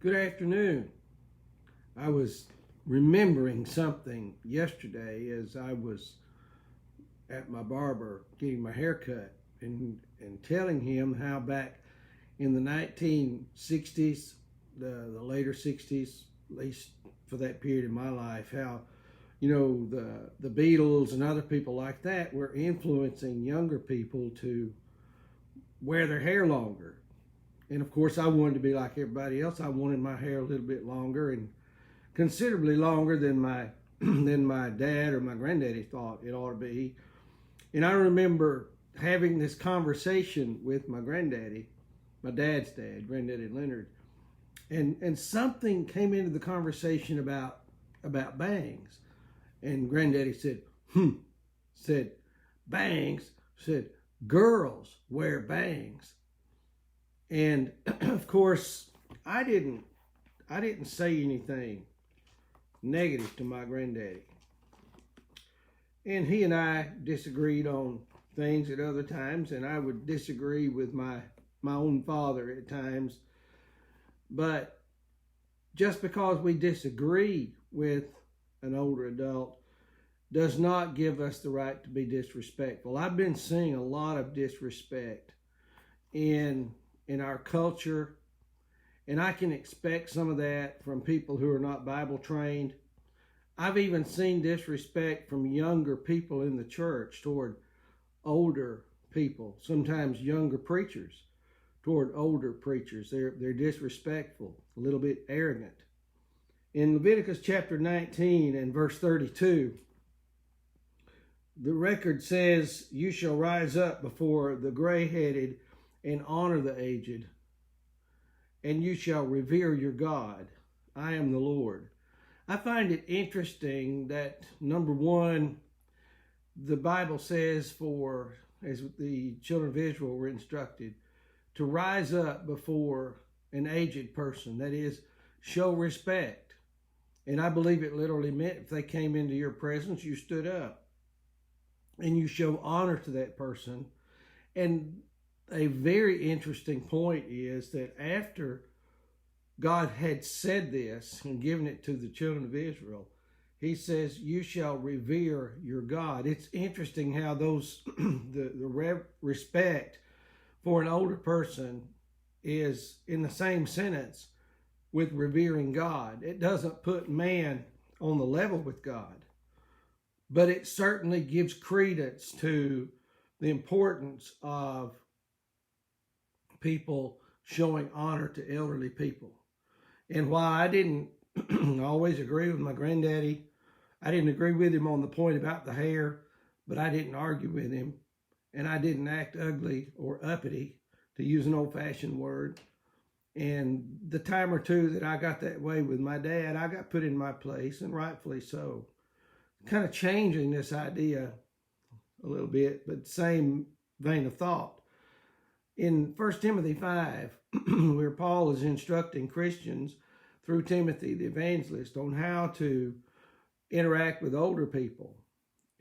Good afternoon. I was remembering something yesterday as I was at my barber getting my hair cut and telling him how back in the 1960s, the later 60s, at least for that period in my life, how the Beatles and other people like that were influencing younger people to wear their hair longer. And of course, I wanted to be like everybody else. I wanted my hair a little bit longer and considerably longer than my than my dad or my granddaddy thought it ought to be. And I remember having this conversation with my granddaddy, my dad's dad, Granddaddy Leonard, and something came into the conversation about bangs. And Granddaddy said, said, bangs, said, girls wear bangs. And of course, I didn't say anything negative to my granddaddy. And he and I disagreed on things at other times, and I would disagree with my own father at times. But just because we disagree with an older adult does not give us the right to be disrespectful. I've been seeing a lot of disrespect in our culture, and I can expect some of that from people who are not Bible trained. I've even seen disrespect from younger people in the church toward older people, sometimes younger preachers toward older preachers. They're disrespectful, a little bit arrogant. In Leviticus chapter 19 and verse 32, the record says, "You shall rise up before the gray-headed and honor the aged, and you shall revere your God. I am the Lord." I find it interesting that, number one, the Bible says as the children of Israel were instructed, to rise up before an aged person, that is, show respect. And I believe it literally meant if they came into your presence, you stood up and you show honor to that person. And a very interesting point is that after God had said this and given it to the children of Israel, he says, "You shall revere your God." It's interesting how those the respect for an older person is in the same sentence with revering God. It doesn't put man on the level with God, but it certainly gives credence to the importance of people showing honor to elderly people. And while I didn't always agree with my granddaddy, I didn't agree with him on the point about the hair, but I didn't argue with him, and I didn't act ugly or uppity, to use an old-fashioned word. And the time or two that I got that way with my dad, I got put in my place, and rightfully so. Kind of changing this idea a little bit, but same vein of thought. In 1 Timothy 5, where Paul is instructing Christians through Timothy, the evangelist, on how to interact with older people.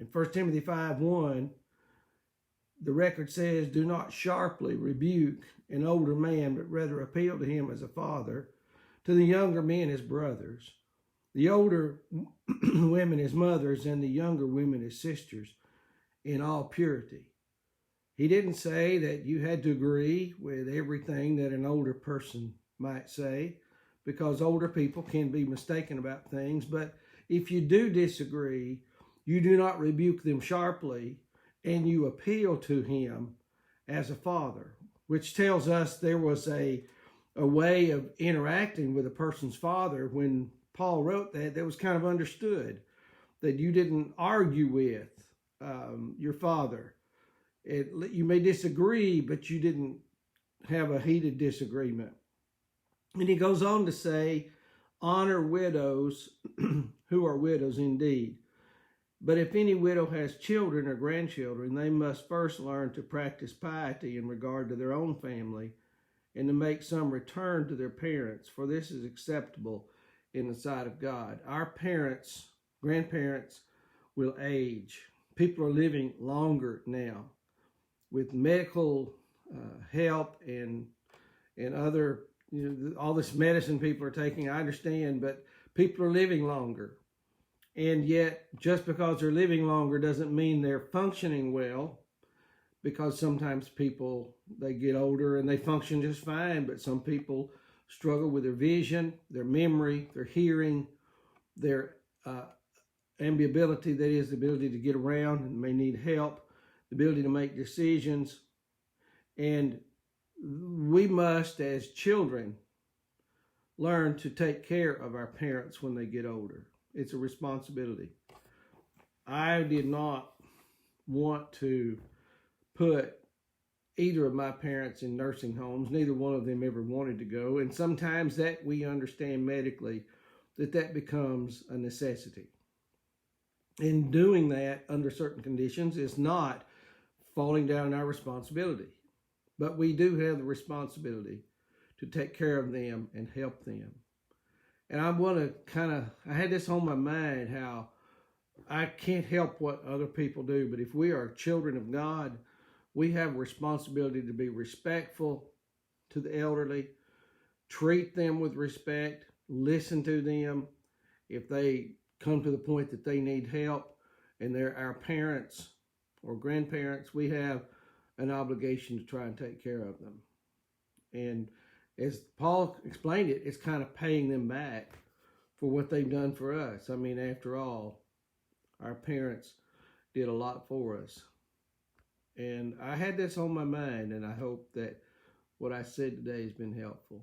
In 1 Timothy 5:1, the record says, "Do not sharply rebuke an older man, but rather appeal to him as a father, to the younger men as brothers, the older women as mothers, and the younger women as sisters, in all purity." He didn't say that you had to agree with everything that an older person might say, because older people can be mistaken about things. But if you do disagree, you do not rebuke them sharply, and you appeal to him as a father, which tells us there was a way of interacting with a person's father. When Paul wrote that was kind of understood, that you didn't argue with your father. You may disagree, but you didn't have a heated disagreement. And he goes on to say, "Honor widows who are widows indeed. But if any widow has children or grandchildren, they must first learn to practice piety in regard to their own family, and to make some return to their parents, for this is acceptable in the sight of God." Our parents, grandparents will age. People are living longer now with medical help and other all this medicine people are taking, I understand, but people are living longer. And yet, just because they're living longer doesn't mean they're functioning well, because sometimes people, they get older and they function just fine, but some people struggle with their vision, their memory, their hearing, their ambiability, that is, the ability to get around and may need help, the ability to make decisions. And we must, as children, learn to take care of our parents when they get older. It's a responsibility. I did not want to put either of my parents in nursing homes. Neither one of them ever wanted to go. And sometimes that we understand medically that becomes a necessity. And doing that under certain conditions is not falling down our responsibility. But we do have the responsibility to take care of them and help them. And I want to I had this on my mind, how I can't help what other people do, but if we are children of God, we have a responsibility to be respectful to the elderly, treat them with respect, listen to them. If they come to the point that they need help and they're our parents or grandparents, we have an obligation to try and take care of them. And as Paul explained it, it's kind of paying them back for what they've done for us. I mean, after all, our parents did a lot for us. And I had this on my mind, and I hope that what I said today has been helpful.